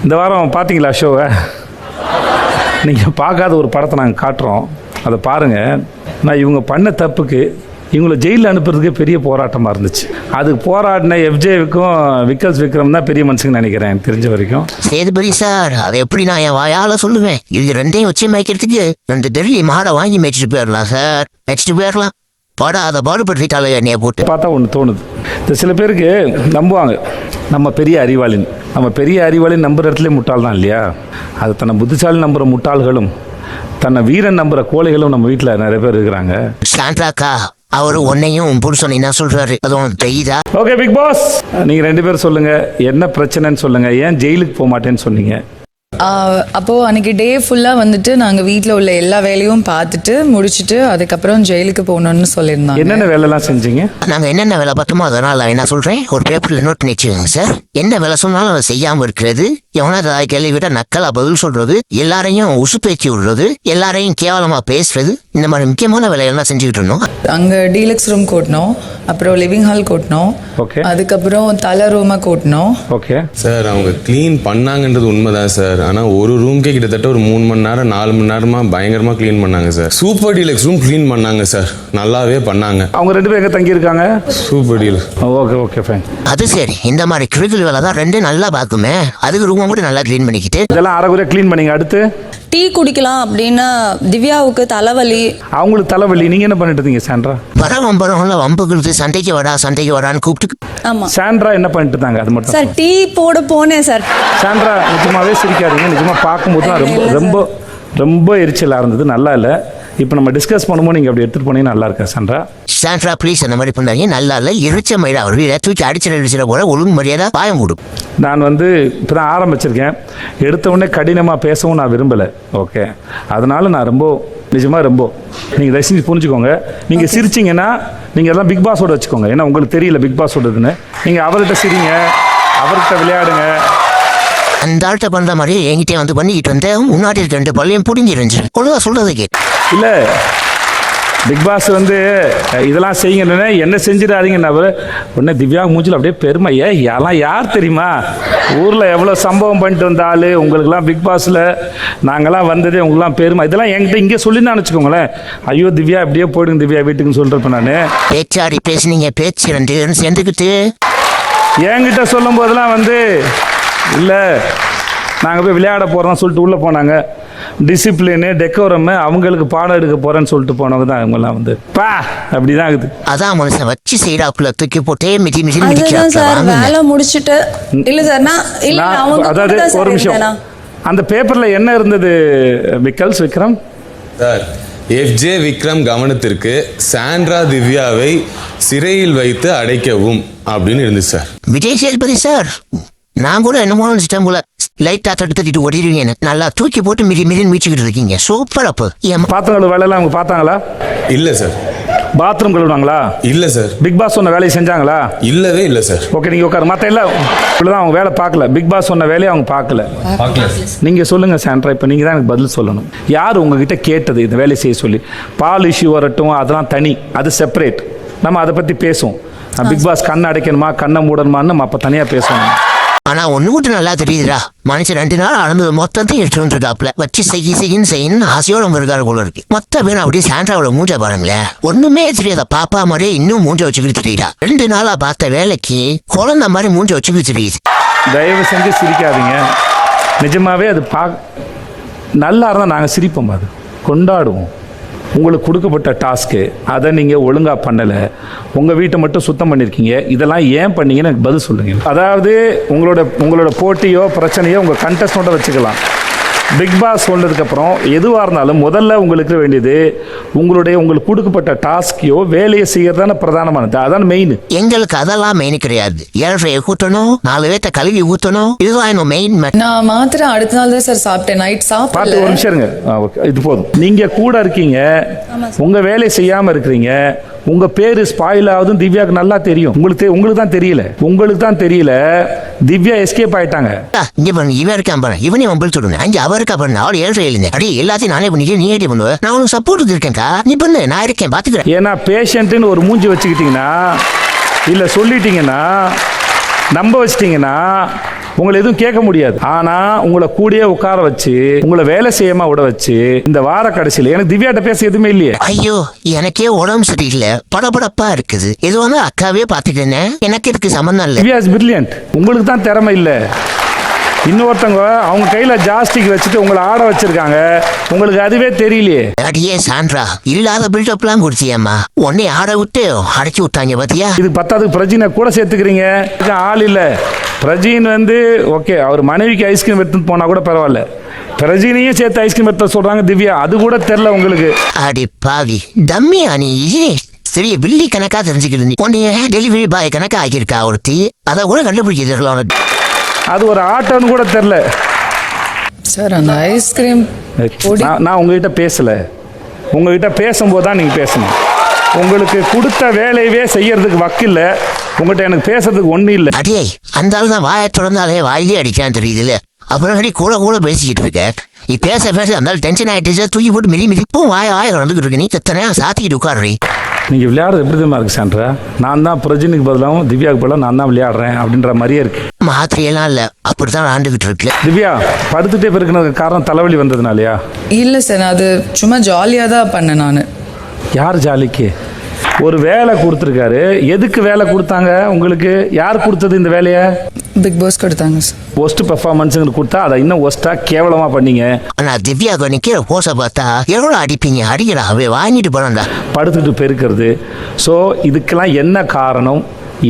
இந்த வாரம் பார்த்தீங்களா ஷோவை? நீங்கள் பார்க்காத ஒரு படத்தை நாங்கள் காட்டுறோம், அதை பாருங்கள். நான் இவங்க பண்ண தப்புக்கு இவங்களை ஜெயிலில் அனுப்புறதுக்கே பெரிய போராட்டமாக இருந்துச்சு. அதுக்கு போராடின எஃப்ஜேவுக்கும் விக்கல்ஸ் விக்ரம் தான் பெரிய மனுஷங்க நினைக்கிறேன் எனக்கு தெரிஞ்ச வரைக்கும். சேதுபதி சார், அதை எப்படி நான் என் வாயால் சொல்லுவேன்? இது ரெண்டையும் வச்சு மேய்க்கிறதுக்கு 2 டெல்லி மாடை வாங்கி மேய்ச்சிட்டு போயிடலாம் சார், மேய்ச்சிட்டு போயிடலாம். அதை பாடுபடுத்திட்டாலே என்னைய போட்டு பார்த்தா ஒன்று தோணுது. இந்த சில பேருக்கு நம்புவாங்க நம்ம பெரிய அறிவாளின். நம்ம பெரிய அறிவாளின் நம்புகிற இடத்துல முட்டாள் தான் இல்லையா? அது தன்னை புத்திசாலி நம்புகிற முட்டாள்களும் தன்னை வீரன் நம்புகிற கோழைகளும் நம்ம வீட்டில் நிறைய பேர் இருக்கிறாங்க. சாண்ட்ராக்கா அவரு உன்னையும் புருஷன் என்ன சொல்றாரு, அதுவும் தெரியுதா? ஓகே பிக் பாஸ், நீங்கள் 2 பேரும் சொல்லுங்கள், என்ன பிரச்சனைன்னு சொல்லுங்கள். ஏன் ஜெயிலுக்கு போக மாட்டேன்னு சொன்னீங்க? அப்போது அன்றைக்கி டே ஃபுல்லாக வந்துட்டு நாங்கள் வீட்டில் உள்ள எல்லா வேலையும் பார்த்துட்டு முடிச்சுட்டு அதுக்கப்புறம் ஜெயிலுக்கு போகணுன்னு சொல்லியிருந்தாங்க. என்னென்ன வேலைலாம் செஞ்சீங்க? நாங்கள் என்னென்ன வேலை பார்த்தோமோ அதனால் என்ன சொல்கிறேன், ஒரு பேப்பரில் நோட் பண்ணி வச்சுக்கோங்க சார். என்ன வேலை சொன்னாலும் அதை செய்யாமல் இருக்கிறது, எவனா அதை கேள்வி விட நக்கலாக பதில் சொல்கிறது, எல்லாரையும் உசுப்பேற்றி விடுறது, எல்லாரையும் கேவலமாக பேசுறது, இந்த மாதிரி முக்கியமான வேலையெல்லாம் செஞ்சுக்கிட்டு இருந்தோம். அங்கே டீலக்ஸ் ரூம் கூட்டினோம், அப்புறம் லிவிங் ஹால் கூட்டினோம், அதுக்கப்புறம் தலை ரூமை கூட்டினோம். ஓகே சார், அவங்க க்ளீன் பண்ணாங்கன்றது உண்மைதான் சார். ஆனால் ஒரு ரூம்க்கே கிட்டத்தட்ட ஒரு 3 மணி நேரம் 4 மணி நேரமாக பயங்கரமாக க்ளீன் பண்ணாங்க sir. Super deluxe room clean பண்ணாங்க சார், நல்லாவே பண்ணாங்க. அவங்க 2 பேர் தங்கியிருக்காங்க super deal. Okay okay fine. அது சரி, இந்த மாதிரி கிரிக்கல் வேலை தான் 2 நல்லா பார்க்குமே, அதுக்கு ரூமை கூட நல்லா க்ளீன் பண்ணிக்கிட்டு இதெல்லாம் அரைகுறையாக க்ளீன் பண்ணிங்க. அடுத்து டீ குடிக்கலாம் அப்படின்னா திவ்யாவுக்கு தலைவலி. அவங்களுக்கு தலைவலி. நீங்கள் என்ன பண்ணிட்டு இருந்தீங்க சாண்ட்ரா? வம்பரம்ல வம்பு கொடுத்து சண்டைக்கு வரான்னு கூப்பிட்டு. ஆமா சாண்ட்ரா என்ன பண்ணிட்டு இருந்தாங்க அது மட்டும் சார்? டீ போட போனேன் சார். சாண்ட்ரா நிஜமாவே சிரிக்காதீங்க. நிஜமா பார்க்கும்போது தான் ரொம்ப ரொம்ப ரொம்ப எரிச்சலாக இருந்தது, நல்லா இல்லை. இப்போ நம்ம டிஸ்கஸ் பண்ணும்போது நீங்கள் அப்படி எடுத்துகிட்டு போனீங்கன்னா நல்லா இருக்கா சாண்ட்ரா? சாண்ட்ரா ப்ளீஸ் அந்த மாதிரி பண்ணாங்க, நல்லா இல்லை. எரிச்ச மயிலா அவர் தூக்கி அடிச்சிட போல ஒழுங்கு மரியாதை பாயம் கூடும். நான் இப்போ தான் ஆரம்பிச்சிருக்கேன், எடுத்த உடனே கடினமாக பேசவும் நான் விரும்பலை. ஓகே, அதனால நான் நிஜமாக ரொம்ப நீங்கள் தயவு செஞ்சு புரிஞ்சுக்கோங்க. நீங்கள் சிரிச்சிங்கன்னா நீங்கள் எல்லாம் பிக் பாஸோட வச்சுக்கோங்க. ஏன்னா உங்களுக்கு தெரியல பிக் பாஸோடதுன்னு. நீங்கள் அவர்கிட்ட சிரிங்க, அவர்கிட்ட விளையாடுங்க. அந்த ஆள்கிட்ட பண்ணுற மாதிரி என்கிட்ட வந்து பண்ணிக்கிட்டு வந்தேன். முன்னாடி 2 பள்ளியும் பிடிங்கிருந்துச்சு. ஒழுங்காக சொல்கிறது கேட்டு இல்லை, பிக் பாஸ் இதெல்லாம் செய்யுங்கன்னு என்ன செஞ்சிடாதீங்கன்னு அவர் உடனே திவ்யா மூஞ்சில் அப்படியே பெருமை. யாரெல்லாம் யார் தெரியுமா, ஊரில் எவ்வளோ சம்பவம் பண்ணிட்டு வந்தாலும் உங்களுக்குலாம் பிக் பாஸில் நாங்கள்லாம் வந்ததே உங்களுக்குலாம் பெருமை. இதெல்லாம் என்கிட்ட இங்கே சொல்லின்னு வச்சுக்கோங்களேன். ஐயோ திவ்யா இப்படியே போயிடுங்க திவ்யா வீட்டுக்குன்னு சொல்கிறப்ப நான் பேச்சாடி பேசுனீங்க, பேச்சு 2 பேரும் சேர்ந்துக்கிட்டு என்கிட்ட சொல்லும் போதெல்லாம் இல்லை நாங்கள் போய் விளையாட போகிறோம் சொல்லிட்டு உள்ளே போனாங்க. டிசிப்ளினு டெக்கோரம் அவங்களுக்கு பாடம் எடுக்க போகிறேன்னு சொல்லிட்டு போனவங்க தான் அவங்கெல்லாம் பா அப்படி தான் இருக்குது. அதான் மனுஷன் வச்சு சைடாப்புல தூக்கி போட்டே மிதி சார் வேலை முடிச்சுட்டு இல்லை சார் அதாவது ஒரு நிமிஷம், அந்த பேப்பரில் என்ன இருந்தது விக்கல்ஸ் விக்ரம் சார்? எஃப்ஜே விக்ரம் கவனத்திற்கு சாண்ட்ரா திவ்யாவை சிறையில் வைத்து அடைக்கவும் அப்படின்னு இருந்துச்சு சார். விஜய் சேதுபதி சார், நான் கூட என்னமோ நினைச்சிட்டேன் போல, லைட்டா தட்டிட்டு ஓடிடுவீங்க, நல்லா தூக்கி போட்டு மிதின்னு மீச்சிக்கிட்டு இருக்கீங்க. சூப்பர். அப்போ பாத்திரம் வேலையெல்லாம் அவங்க பார்த்தாங்களா? இல்லை சார். பாத்ரூம் கழுவுனாங்களா? இல்லை சார். பிக் பாஸ் சொன்ன வேலையை செஞ்சாங்களா? இல்லவே இல்லை சார். ஓகே, நீங்கள் உட்காரு. மற்ற எல்லாம் இப்படிதான் அவங்க வேலை பார்க்கல. பிக் பாஸ் சொன்ன வேலையை அவங்க பார்க்கல. நீங்கள் சொல்லுங்கள் சாண்ட்ரா, இப்போ நீங்கள் தான் எனக்கு பதில் சொல்லணும். யார் உங்ககிட்ட கேட்டது இந்த வேலையை செய்ய சொல்லி? பால் இஷ்யூ வரட்டும், அதெல்லாம் தனி, அது செப்பரேட். நம்ம அதை பற்றி பேசுவோம். பிக் பாஸ் கண்ணை அடைக்கணுமா கண்ணை மூடணுமான்னு நம்ம அப்போ தனியாக பேசணும். ஆனா ஒண்ணு மட்டும் நல்லா தெரியுதுடா, மனுஷன் 2 நாள் ஆனது மொத்தத்தையும் எடுத்து வந்துட்டாப்ல வச்சு செய்யன்னு ஆசையோட இருக்காரு போல இருக்கு. மொத்த பேரும் அப்படியே சாண்ட்ராவோட மூஞ்ச பாருங்களேன், ஒண்ணுமே தெரியாத பாப்பா மாதிரியே இன்னும் மூஞ்ச வச்சுக்கிட்டு தெரியுதா. 2 நாளா பார்த்த வேலைக்கு குழந்தை மாதிரி மூஞ்ச வச்சுக்கிட்டு தெரியுது. தயவு செஞ்சு சிரிக்காதீங்க. நிஜமாவே அது நல்லா இருந்தால் நாங்கள் சிரிப்போம், அது கொண்டாடுவோம். உங்களுக்கு கொடுக்கப்பட்ட டாஸ்க்கு அதை நீங்கள் ஒழுங்காக பண்ணலை, உங்கள் வீட்டை மட்டும் சுத்தம் பண்ணியிருக்கீங்க, இதெல்லாம் ஏன் பண்ணீங்கன்னு எனக்கு பதில் சொல்லுங்கள். அதாவது உங்களோட போட்டியோ பிரச்சனையோ உங்கள் கண்டஸ்டோட வச்சுக்கலாம். பிக் பாஸ் சொன்னதுக்கப்புறம் எதுவாக இருந்தாலும் முதல்ல உங்களுக்கு வேண்டியது உங்களுக்கு கொடுக்கப்பட்ட டாஸ்கையோ வேலையை செய்யறதான பிரதானமானது, அதான் மெயின். எங்களுக்கு அதெல்லாம் மெயின் கிடையாது. 7:30 ஊற்றணும், 4 பேர்த்த கழுவி ஊற்றணும், இதுதான் என்ன மெயின். நான் மாத்திரம் அடுத்த நாள் தான் சார் சாப்பிட்டேன், நைட் சாப்பிட்டு. ஒரு நிமிஷம் இருங்க, இது போதும். நீங்கள் கூட இருக்கீங்க, உங்கள் வேலையை செய்யாமல் இருக்கிறீங்க, உங்க பேரு ஸ்பாயில் ஆகுதுன்னு திவ்யாவுக்கு நல்லா தெரியும். உங்களுக்கு தான் தெரியல. உங்களுக்கு தான் தெரியல. திவ்யா எஸ்கேப் ஆயிட்டாங்க. இங்க பாருங்க, இவன் இருக்கான் பாருங்க, இவனே மொபைல் சொல்லுங்க. அங்கே அவர் இருக்கா பாருங்க, அவள் 7:30 எழுந்தேன். அடி எல்லாத்தையும் நானே பண்ணிட்டு நீ ஏடி பண்ணுவேன், நான் உனக்கு சப்போர்ட் இருக்கேன்க்கா, நீ பண்ணு, நான் இருக்கேன் பாத்துக்கிறேன். ஏன்னா பேஷண்ட்னு ஒரு மூஞ்சி வச்சுக்கிட்டீங்கன்னா, இல்லை சொல்லிட்டீங்கன்னா, நம்ப வச்சிட்டீங்கன்னா உங்களை எதுவும் கேட்க முடியாது. ஆனா உங்களை கூடயே உட்கார வச்சு உங்களை வேலை செய்யாம விட வச்சு இந்த வார கடைசியில எனக்கு திவ்யாட்ட பேச எதுவுமே இல்லையே. ஐயோ எனக்கே உடம்பு சரியில்லை, படபடப்பா இருக்குது. இது வந்து அக்காவே பாத்துட்டேனே, எனக்கு இதுக்கு சம்பந்தம் இல்லை. Divya is brilliant. உங்களுக்கு தான் திறமை இல்லை. இன்னொருத்தவங்க அவங்க கையில ஜாஸ்டிக் வச்சுட்டு உங்களை ஆட வச்சிருக்காங்க, உங்களுக்கு அதுவே தெரியலையே. அடியே சாண்ட்ரா, இல்லாத பில்டப்லாம் கொடுத்தியம்மா, உன்னை ஆட விட்டு அடைச்சி விட்டாங்க பாத்தியா. இது பத்தாவதுக்கு பிரஜினை கூட சேர்த்துக்கிறீங்க. ஆள் இல்லை. பிரஜின் வந்து ஓகே, அவர் மனைவிக்கு ஐஸ்கிரீம் எடுத்துட்டு போனா கூட பரவாயில்ல, பிரஜினையும் சேர்த்து ஐஸ்கிரீம் எடுத்து சொல்றாங்க திவ்யா, அது கூட தெரியல உங்களுக்கு. அடி பாவி டம்மியா நீ, சரி பில்லி கணக்கா தெரிஞ்சுக்கிட்டு உன்னைய டெலிவரி பாய் கணக்கா ஆக்கியிருக்கா ஒருத்தி, அதை கூட கண்டுபிடிக்க தெரியல உனக்கு. அது ஒரு ஆட்டோன்னு கூட தெரில சார். அந்த ஐஸ்கிரீம் நான் உங்ககிட்ட பேசலை. உங்ககிட்ட பேசும்போது தான் நீங்கள் பேசணும். உங்களுக்கு கொடுத்த வேலையவே செய்யறதுக்கு வக்கில்லை. உங்கள்கிட்ட எனக்கு பேசுறதுக்கு ஒன்றும் இல்லை. அடியே அந்த ஆள் தான் வாயை திறந்தாலே வாயிலே அடிக்கான்னு தெரியுதுல்ல, அப்புறம் கூட கூட பேசிக்கிட்டு இருக்க. நீ பேச அந்த டென்ஷன் ஆகிட்டு தூக்கி போட்டு மிதிப்பும் வாய வந்துக்கிட்டு இருக்கு. நீ எத்தனையா சாத்திக்கிட்டு உட்காடுறீ. நீங்கள் விளையாடுறது எப்படி தான் இருக்கு சாண்ட்ரா? நான் தான் பிரஜினுக்கு பதிலாகவும் திவ்யாவுக்கு பதிலாக நான் தான் விளையாடுறேன் அப்படின்ற மாதிரியே இருக்கு. மாத்திரையெல்லாம் இல்லை, அப்படித்தான் ஆண்டுகிட்டு இருக்கு. திவ்யா படுத்துட்டே பிறகுனதுக்கு காரணம் தலைவலி வந்ததுனாலயா? இல்லை சார், நான் அது சும்மா ஜாலியாக தான் பண்ணேன் நான். யார் ஜாலிக்கு? ஒரு வேலை கொடுத்துருக்காரு. எதுக்கு வேலை கொடுத்தாங்க உங்களுக்கு? யார் கொடுத்தது இந்த வேலையை? பிக் பாஸ் கொடுத்தாங்க சார். ஒஸ்ட் பெர்ஃபார்மன்ஸுங்க கொடுத்தா அதை இன்னும் ஒஸ்ட்டாக கேவலமாக பண்ணீங்க. ஆனால் திவ்யா நிற்கிற போஸை பார்த்தா எவ்வளோ அடிப்பீங்க, அடிக்கிறா அவை வாங்கிட்டு போகிறேன்டா. படுத்துட்டு பெருக்கிறது. ஸோ இதுக்கெல்லாம் என்ன காரணம்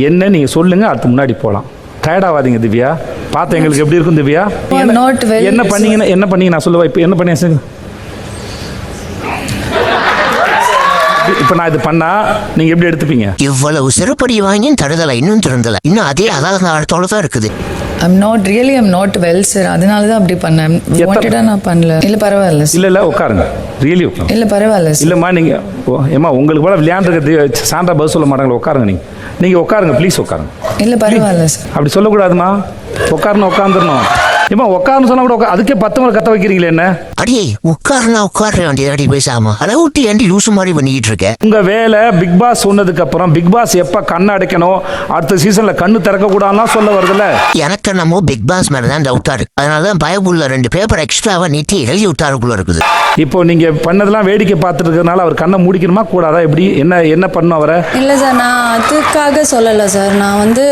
என்ன நீங்கள் சொல்லுங்கள், அடுத்து முன்னாடி போகலாம். டயர்டாகாதீங்க திவ்யா. பார்த்தா எங்களுக்கு எப்படி இருக்கும் திவ்யா? என்ன பண்ணீங்க நான் சொல்லுவேன். இப்போ என்ன பண்ணி இப்போ நான் இது பண்ணா நீங்க எப்படி எடுத்துப்பீங்க? இவ்வளவு சிறுபடி வாங்கி தடுதலை இன்னும் திறந்தல, இன்னும் அதே அதாவது தான் இருக்குது. I'm not well sir. அதனால தான் அப்படி பண்ணேன். வாண்டடா நான் பண்ணல. இல்ல பரவாயில்ல. இல்ல உட்காருங்க. ரியலி உட்காருங்க. இல்ல பரவாயில்ல. இல்லம்மா நீங்க ஏமா உங்களுக்கு கூட விளையாண்டுருக்கு சாண்டா பதில் சொல்ல மாட்டாங்களா? உட்காருங்க. நீங்க உட்காருங்க ப்ளீஸ் உட்காருங்க. இல்ல பரவாயில்ல சார். அப்படி சொல்லக்கூடாதுமா. உட்காந்துடணும். ஏமா உட்காருன்னு சொன்னா கூட அதுக்கே 10 முறை கத்த வைக்கிறீங்களே என்ன? அடியே உட்கார வேண்டிய அடி பேசாம அதை விட்டு ஏண்டி லூசு மாதிரி பண்ணிட்டு இருக்க? உங்க வேலை பிக் பாஸ் சொன்னதுக்கு அப்புறம் பிக் பாஸ் எப்ப கண்ணு அடைக்கணும், அடுத்த சீசன்ல கண்ணு திறக்க கூடாதுன்னா சொல்ல வருதுல்ல. எனக்கு நம்ம பிக் பாஸ் மேல தான் டவுட்டா இருக்கு. அதனாலதான் பயபுள்ள 2 பேப்பர் எக்ஸ்ட்ராவா நீட்டி எழுதி விட்டாருக்குள்ள இருக்குது. இப்போ நீங்க பண்ணதெல்லாம் வேடிக்கை பார்த்துட்டு இருக்கிறதுனால அவர் கண்ணை மூடிக்கணுமா கூடாதா? எப்படி என்ன பண்ணும் அவரை? இல்லை சார், நான் அதுக்காக சொல்லலை சார். நான் வந்து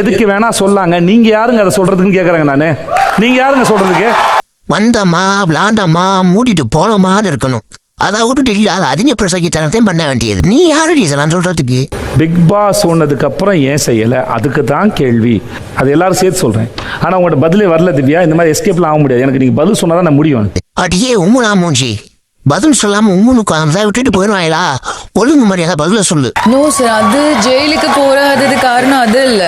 எதுக்கு வேணா சொல்லாங்க. நீங்க யாருங்க அதை சொல்றதுக்குன்னு கேட்கறாங்க. நானு நீங்க யாருங்க சொல்றதுக்கு? வந்தம்மா விளாண்டம்மா மூடிட்டு போனோமான்னு இருக்கணும். அதை விட்டுட்டு இல்லாத அதிக பிரசங்கித்தனத்தையும் பண்ண வேண்டியது. நீ யாரு நான் சொல்றதுக்கு? பிக் பாஸ் சொன்னதுக்கு அப்புறம் ஏன் செய்யல, அதுக்கு தான் கேள்வி. அது எல்லாரும் சேர்த்து சொல்றேன். ஆனா உங்கள்ட்ட பதிலே வரல திவ்யா. இந்த மாதிரி எஸ்கேப்லாம் ஆக முடியாது. எனக்கு நீங்க பதில் சொன்னாதான் நான் முடியும். அடியே உம்முனா மூஞ்சி, பதில் சொல்லாம உம்முனுக்கு அதை விட்டுட்டு போயிடுவாங்களா? ஒழுங்கு மரியாதை பதில சொல்லு. நோ சார், அது ஜெயிலுக்கு போறது காரணம் அது இல்ல.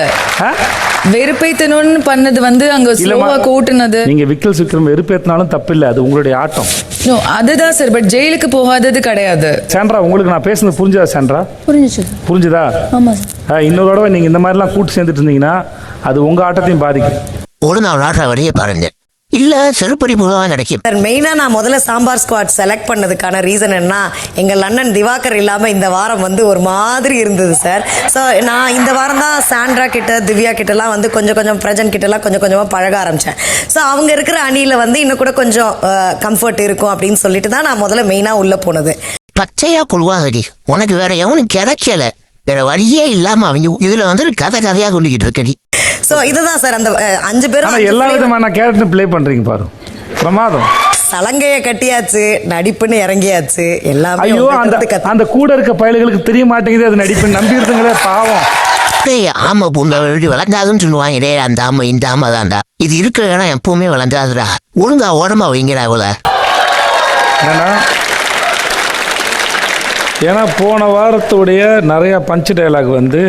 வெறுப்பேத்தணும்னு பண்ணது வந்து அங்க ஸ்லோவா கூட்டுனது. நீங்க விக்கல் வெறுப்பேத்தினாலும் தப்பு இல்லை, அது உங்களுடைய ஆட்டம். நோ அதுதான் சார், பட் ஜெயிலுக்கு போகாதது கிடையாது. சாண்ட்ரா உங்களுக்கு நான் பேசுனது புரிஞ்சதா? சாண்ட்ரா புரிஞ்சுதா? ஆமாம் சார். இன்னொரு தடவை நீங்க இந்த மாதிரிலாம் கூட்டு சேர்ந்துட்டு இருந்தீங்கன்னா அது உங்க ஆட்டத்தையும் பாதிக்கும். ஒரு நாள் ஆடுற வரையே பாருங்க, இல்ல செருப்படி போதான் கிடைக்கும். மெயினாக நான் முதல்ல சாம்பார் ஸ்குவாட் செலக்ட் பண்ணதுக்கான ரீசன் என்ன, எங்கள் அண்ணன் திவாகர் இல்லாமல் இந்த வாரம் வந்து ஒரு மாதிரி இருந்தது சார். ஸோ நான் இந்த வாரம் தான் சாண்ட்ரா கிட்ட திவ்யா கிட்டலாம் வந்து கொஞ்சம் பிரஜன் கிட்டலாம் கொஞ்சமாக பழக ஆரம்பித்தேன். ஸோ அவங்க இருக்கிற அணியில் வந்து இன்னும் கூட கொஞ்சம் கம்ஃபர்ட் இருக்கும் அப்படின்னு சொல்லிட்டு தான் நான் முதல்ல மெயினாக உள்ளே போனது. பச்சையா கொள்வாங்கடி, உனக்கு வேற எவனும் கிடைக்கல, வேற வழியே இல்லாம அவங்க இதுல வந்து கதையா சொல்லிக்கிட்டு இருக்கடி. ஸோ இதுதான் சார் அந்த 5 பேரும் எல்லா விதமான கேரக்டர் ப்ளே பண்றீங்க பாரு, பிரமாதம். சலங்கையை கட்டியாச்சு, நடிப்புன்னு இறங்கியாச்சு, எல்லாமே. ஐயோ அந்த கூட இருக்க பயல்களுக்கு தெரிய மாட்டேங்குது அது நடிப்பு. நம்பி இருந்தங்களே பாவம். ஆமா பூண்ட விளங்காதுன்னு சொல்லுவாங்க. அந்த ஆமை இந்த ஆமை தான்டா, இது இருக்கிற இடம் எப்பவுமே விளங்காதுடா. ஒழுங்கா ஓரமா வைங்கடா இவ்வளோ. ஏன்னா போன வாரத்துடைய நிறைய பஞ்ச் டயலாக் வந்து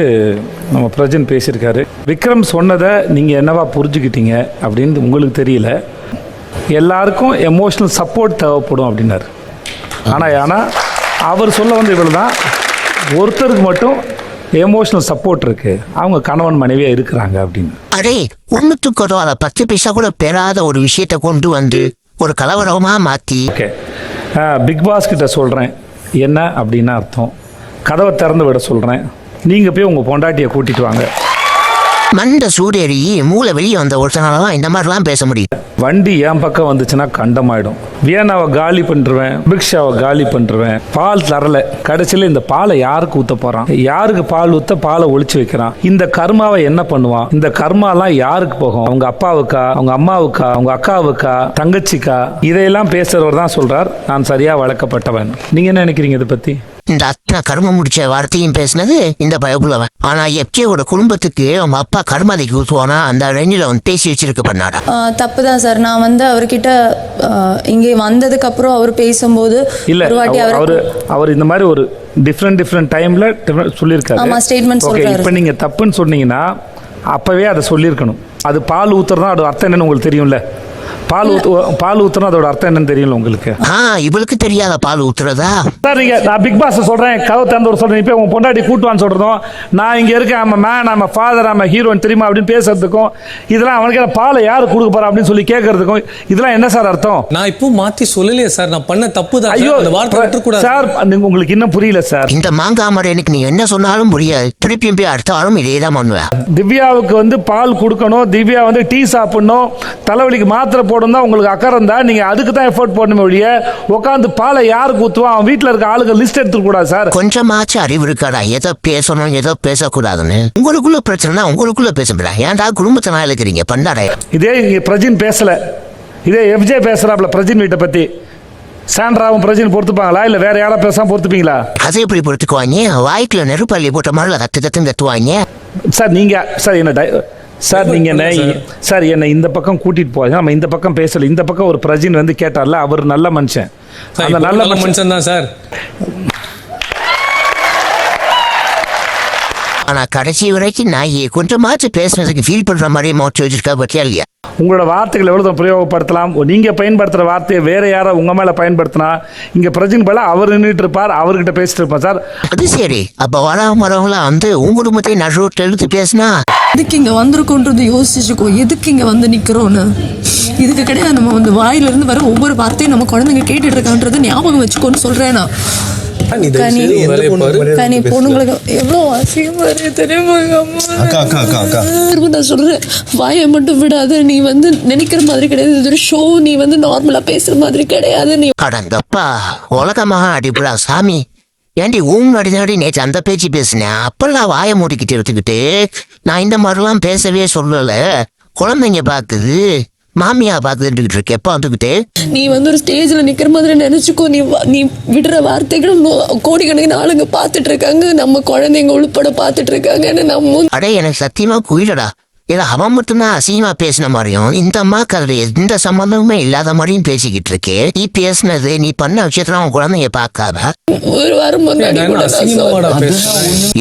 நம்ம பிரஜன் பேசியிருக்காரு. விக்ரம் சொன்னதை நீங்கள் என்னவா புரிஞ்சுக்கிட்டீங்க அப்படின்னு உங்களுக்கு தெரியல. எல்லாருக்கும் எமோஷ்னல் சப்போர்ட் தேவைப்படும் அப்படின்னாரு. ஆனால் அவர் சொல்ல வந்து இவ்வளோ தான், ஒருத்தருக்கு மட்டும் எமோஷ்னல் சப்போர்ட் இருக்கு, அவங்க கணவன் மனைவியாக இருக்கிறாங்க அப்படின்னு. அடே ஒன்றுத்துக்கு அதை 10 பைசா கூட பெறாத ஒரு விஷயத்தை கொண்டு வந்து ஒரு கலவரமாக மாற்றி. ஓகே, பிக் பாஸ் கிட்ட சொல்கிறேன் என்ன அப்படின்னா அர்த்தம், கதவை திறந்து விட சொல்கிறேன், நீங்கள் போய் உங்கள் பொண்டாட்டியை கூட்டிட்டு வாங்க. மண்ட சூடேறி மூளை வெளியே வந்த ஒருத்தனாலதான் இந்த மாதிரிலாம் பேச முடியும். வண்டி என் பக்கம் வந்துச்சுன்னா கண்டமாயிடும். வியனாவை காலி பண்ணிருவேன், பிக்ஷாவை காலி பண்ணிருவேன். பால் தரல, கடைசியில் இந்த பாலை யாருக்கு ஊத்த போறான், யாருக்கு பால் ஊத்த பாலை ஒளிச்சு வைக்கிறான், இந்த கர்மாவை என்ன பண்ணுவான், இந்த கர்மாலாம் யாருக்கு போகும், அவங்க அப்பாவுக்கா, அவங்க அம்மாவுக்கா, அவங்க அக்காவுக்கா, தங்கச்சிக்கா? இதையெல்லாம் பேசுறவர் தான் சொல்றார் நான் சரியா வளர்க்கப்பட்டவன். நீங்க என்ன நினைக்கிறீங்க இதை பத்தி? இந்த அத்தனை கர்மம் முடிச்ச வார்த்தையும் பேசினது இந்த பயப்புலவன். ஆனா எப்கேவோட குடும்பத்துக்கு அவங்க அப்பா கர்மாதிக்கு ஊத்துவானா அந்த ரேஞ்சில் அவன் பேசி வச்சிருக்க பண்ணாடா. தப்பு தான் சார். நான் வந்து அவர்கிட்ட இங்கே வந்ததுக்கு அப்புறம் அவர் பேசும்போது இல்ல ஒரு வாட்டி அவர் இந்த மாதிரி ஒரு டிஃப்ரெண்ட் டைம்ல சொல்லியிருக்காரு. ஆமா, ஸ்டேட்மெண்ட் சொல்றாரு. இப்போ நீங்க தப்புன்னு சொன்னீங்கன்னா அப்பவே அதை சொல்லியிருக்கணும். அது பால் ஊத்துறதா அதோட அர்த்தம் என்னன்னு உங்களுக்கு தெரியும்ல. பால் ஊத்துறா அதோட அர்த்தம் என்னன்னு தெரியல உங்களுக்கு. இவளுக்கு தெரியாத பால் ஊத்துறதா? சார் நீங்க நான் பிக் பாஸ் சொல்றேன், கதவு திறந்து ஒரு சொல்றேன், இப்போ உங்க பொண்டாட்டி கூட்டுவான்னு சொல்றதும், நான் இங்க இருக்கேன், ஆமா மேன், ஆமா ஃபாதர், ஆமா ஹீரோயின் தெரியுமா அப்படின்னு பேசுறதுக்கும், இதெல்லாம் அவனுக்கு பாலை யாரு கொடுக்க போறா அப்படின்னு சொல்லி கேட்கறதுக்கும் இதெல்லாம் என்ன சார் அர்த்தம்? நான் இப்போ மாத்தி சொல்லலையே சார், நான் பண்ண தப்பு தான். ஐயோ அந்த வார்த்தை விட்டுறக்கூடாது சார், உங்களுக்கு இன்னும் புரியல சார். இந்த மாங்காமரை எனக்கு நீ என்ன சொன்னாலும் புரியாது. திருப்பியும் போய் அடுத்தாலும் இதே தான் பண்ணுவேன். திவ்யாவுக்கு வந்து பால் கொடுக்கணும், திவ்யா வந்து டீ சாப்பிடணும், தலைவலிக்கு மாத்திரை போடணும் தான் உங்களுக்கு அக்கறை இருந்தா நீங்க அதுக்கு தான் எஃபோர்ட் போடணுமே ஒழிய உட்காந்து பாலை யாருக்கு ஊத்துவா அவன் வீட்டுல இருக்க ஆளுங்க லிஸ்ட் எடுத்துக்க கூடாது சார். கொஞ்சமாச்சும் அறிவு இருக்காடா, எதோ பேசணும் எதோ பேசக்கூடாதுன்னு. உங்களுக்குள்ள பிரச்சனை உங்களுக்குள்ள பேசப்படா. ஏன்டா குடும்பத்தை நான் இருக்கிறீங்க பண்ணாடா. இதே இங்க பிரஜின் பேசல, இதே எஃப்ஜே பேசுறாப்ல பிரஜின் வீட்டை பத்தி. சாண்ட்ராவும் பிரஜின் பொறுத்துப்பாங்களா இல்ல வேற யாரா பேசாம பொறுத்துப்பீங்களா? அதை எப்படி பொறுத்துக்குவாங்க? வாய்க்குள்ள நெருப்பள்ளி போட்ட மாதிரி கத்து கத்துவாங்க சார். நீங்க சார் என்ன சார் நீங்க என்ன சார் என்ன இந்த பக்கம் கூட்டிட்டு போய் நம்ம இந்த பக்கம் பேசல, இந்த பக்கம் ஒரு பிரஜின் வந்து கேட்டார்ல, அவர் நல்ல மனுஷன், அந்த நல்ல மனுஷன் தான் சார். ஆனா கடைசி வரைக்கும் நான் கொஞ்சமாச்சும் பேசுனதுக்கு ஃபீல் பண்ற மாதிரியே மோச்சு வச்சிருக்கா பத்தியா இல்லையா? உங்களோட வார்த்தைகள் எவ்வளவு பிரயோகப்படுத்தலாம். நீங்க பயன்படுத்துற வார்த்தையை வேற யாரோ உங்க மேல பயன்படுத்தினா இங்க பிரஜின் பல அவர் நின்றுட்டு இருப்பார், அவர்கிட்ட பேசிட்டு இருப்பார் சார். அது சரி. அப்ப வரவங்களாம் வந்து உங்க குடும்பத்தை நடுரோட்டில் எடுத்து பேசினா எதுக்கு இங்க வந்திருக்கோன்றது யோசிச்சுக்கோ. எதுக்கு இங்க வந்து நிக்கிறோன்னு இதுக்கு கிடையாது. நம்ம வந்து வாயில இருந்து வர ஒவ்வொரு வார்த்தையும் நம்ம குழந்தைங்க கேட்டுட்டு இருக்கான்றது ஞாபகம் வச்சுக்கோன்னு சொல்றேன் நான். பொண்ணுங்களுக்கு எவ்வளவு அசிங்கமா இருக்கு தெரியுமா? நான் சொல்றேன், வாயை மட்டும் விடாத. நீ வந்து நினைக்கிற மாதிரி கிடையாது, இது ஒரு ஷோ. நீ வந்து நார்மலா பேசுற மாதிரி கிடையாது. நீ கடந்தப்பா உலகமாக அடிப்படா சாமி. ஏண்டி நடி நேற்று அந்த பேச்சு பேசினேன். அப்பெல்லாம் வாயை மூடிக்கிட்டு எடுத்துக்கிட்டு நான் இந்த மாதிரிலாம் பேசவே சொல்லல. குழந்தைங்க பாக்குது, மாமியா பாக்குதுட்டு இருக்கு. எப்ப வந்துகிட்டு நீ வந்து ஒரு ஸ்டேஜ்ல நிக்கிற மாதிரி நினைச்சுக்கோ. நீ விடுற வார்த்தைகள் கோடிக்கணக்கிന് ஆளுங்க பாத்துட்டு இருக்காங்க, நம்ம குழந்தைங்க உள்பட பாத்துட்டு இருக்காங்கன்னு நம்ம. அடே எனக்கு சத்தியமா குயிலடா. ஏதோ அவன் மட்டும்தான் அசிங்கமா பேசின மாதிரியும் இந்த அம்மாக்கு அதுல எந்த சம்பந்தமுமே இல்லாத மாதிரியும் பேசிக்கிட்டு இருக்கே. நீ பேசினது நீ பண்ண விஷயத்துல அவன் குழந்தைய பார்க்காத. ஒரு வாரம்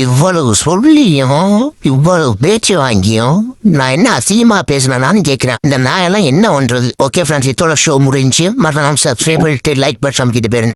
இவ்வளவு சொல்லியும் இவ்வளவு பேச்சு வாங்கியும் நான் என்ன அசிங்கமா பேசினேன்னு கேட்கிறேன். இந்த நாயெல்லாம் என்ன பண்றது? ஓகே ஃப்ரெண்ட்ஸ், இதோட ஷோ முடிஞ்சு. மறக்காம சப்ஸ்கிரைப் பண்ணிட்டு லைக் பட்டன் கிட்ட பேரு.